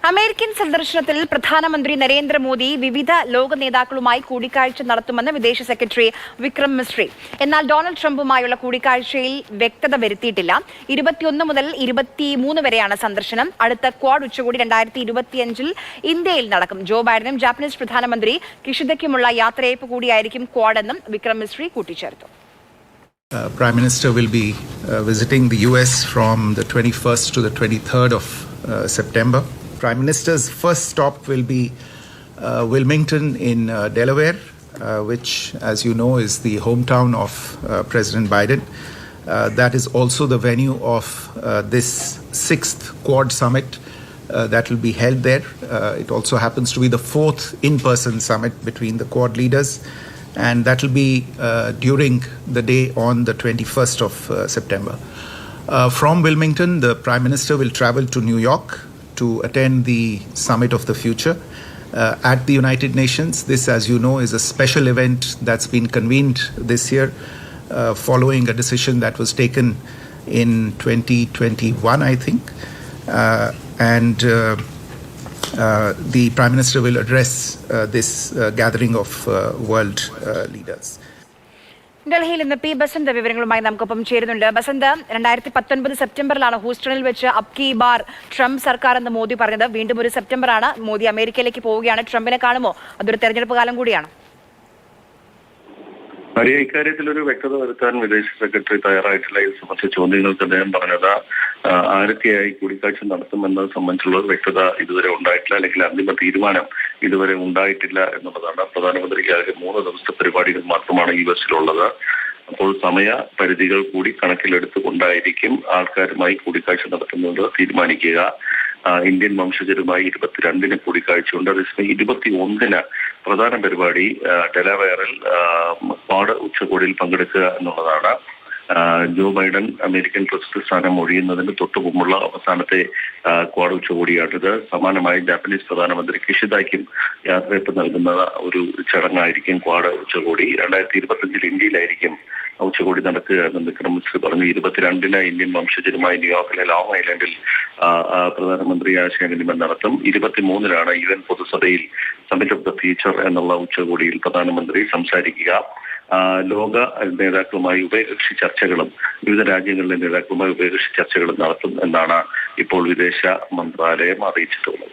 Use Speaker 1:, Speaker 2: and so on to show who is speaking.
Speaker 1: American സന്ദർശനത്തിൽ പ്രധാനമന്ത്രി നരേന്ദ്രമോദി വിവിധ ലോക നേതാക്കളുമായി കൂടിക്കാഴ്ച നടത്തുമെന്ന് വിദേശ സെക്രട്ടറി വിക്രം മിസ്രി. എന്നാൽ ഡൊണാൾഡ് ട്രംപുമായുള്ള കൂടിക്കാഴ്ചയിൽ വ്യക്തത വരുത്തിയിട്ടില്ല. 21 മുതൽ 23 വരെയാണ് സന്ദർശനം. അടുത്ത ക്വാഡ് ഉച്ചകോടി 2025 ഇന്ത്യയിൽ നടക്കും. ജോ ബൈഡനും ജാപ്പനീസ് പ്രധാനമന്ത്രി കിഷിദയ്ക്കുമുള്ള യാത്രയയപ്പ് കൂടിയായിരിക്കും ക്വാഡെന്നും വിക്രം മിസ്രി കൂട്ടിച്ചേർത്തു.
Speaker 2: Prime Minister will be visiting the US from the 21st to the 23rd of September. Prime Minister's first stop will be Wilmington in Delaware, which, as you know, is the hometown of President Biden. That is also the venue of this 6th Quad Summit that will be held there. It also happens to be the 4th in-person summit between the Quad leaders. And that will be during the day on the 21st of September. From Wilmington, the Prime Minister will travel to New York to attend the Summit of the Future at the United Nations. This, as you know, is a special event that's been convened this year following a decision that was taken in 2021, I think. The Prime Minister will address this gathering of world leaders.
Speaker 1: ഡൽഹിയിൽ ഇന്ന് P Basant വിവരങ്ങളുമായി നമുക്കൊപ്പം ചേരുന്നുണ്ട്. ബസന്ത്, 2019 സെപ്റ്റംബറിലാണ് ഹൂസ്റ്റണിൽ വെച്ച് അബ് കി bar Trump സർക്കാർ എന്ന് മോദി പറഞ്ഞത്. വീണ്ടും ഒരു സെപ്റ്റംബറാണ്. മോദി അമേരിക്കയിലേക്ക് പോവുകയാണ്. ട്രംപിനെ കാണുമോ? അതൊരു തെരഞ്ഞെടുപ്പ് കാലം കൂടിയാണ്.
Speaker 3: ഇക്കാര്യത്തിൽ ഒരു വ്യക്തത വരുത്താൻ വിദേശ സെക്രട്ടറി തയ്യാറായിട്ടില്ല. ഇത് സംബന്ധിച്ച ചോദ്യങ്ങൾക്ക് അദ്ദേഹം പറഞ്ഞത് ആരൊക്കെയായി കൂടിക്കാഴ്ച നടത്തുമെന്നത് സംബന്ധിച്ചുള്ള വ്യക്തത ഇതുവരെ ഉണ്ടായിട്ടില്ല, അല്ലെങ്കിൽ അന്തിമ തീരുമാനം ഇതുവരെ ഉണ്ടായിട്ടില്ല എന്നുള്ളതാണ്. പ്രധാനമന്ത്രിക്ക് ആകെ 3 ദിവസത്തെ പരിപാടികൾ മാത്രമാണ് ഈ ബസ്സിലുള്ളത്. അപ്പോൾ സമയ പരിധികൾ കൂടി കണക്കിലെടുത്തുകൊണ്ടായിരിക്കും ആൾക്കാരുമായി കൂടിക്കാഴ്ച നടത്തുന്നത് തീരുമാനിക്കുക. ഇന്ത്യൻ വംശജരുമായി 22-ന് കൂടിക്കാഴ്ചയുണ്ട്. അതേസമയം 21-ന് പ്രധാന പരിപാടി ഡെലാവെയറിൽ ക്വാഡ് ഉച്ചകോടിയിൽ പങ്കെടുക്കുക എന്നുള്ളതാണ്. ജോ ബൈഡൻ അമേരിക്കൻ പ്രസിഡന്റ് സ്ഥാനം ഒഴിയുന്നതിന് തൊട്ടു മുമ്പുള്ള അവസാനത്തെ ക്വാഡ് ഉച്ചകോടിയാണിത്. സമാനമായി ജാപ്പനീസ് പ്രധാനമന്ത്രി കിഷിദയ്ക്കും യാത്രയപ്പ് നൽകുന്ന ഒരു ചടങ്ങായിരിക്കും ക്വാഡ് ഉച്ചകോടി. 2025 ഇന്ത്യയിലായിരിക്കും ഉച്ചകോടി നടക്കുക എന്ന് വിക്രം മിസ്രി പറഞ്ഞു. 22-ന് ഇന്ത്യൻ വംശജരുമായി ന്യൂയോർക്കിലെ ലോങ് ഐലൻഡിൽ പ്രധാനമന്ത്രി ആശയവിനിമയം നടത്തും. 23-നാണ് UN പൊതുസഭയിൽ സമ്മിറ്റ് ഓഫ് ദ ഫ്യൂച്ചർ എന്നുള്ള ഉച്ചകോടിയിൽ പ്രധാനമന്ത്രി സംസാരിക്കുക. ലോക നേതാക്കളുമായി ഉഭയകക്ഷി ചർച്ചകളും വിവിധ രാജ്യങ്ങളിലെ നേതാക്കളുമായി ഉഭയകക്ഷി ചർച്ചകളും നടത്തും എന്നാണ് ഇപ്പോൾ വിദേശ മന്ത്രാലയം അറിയിച്ചിട്ടുള്ളത്.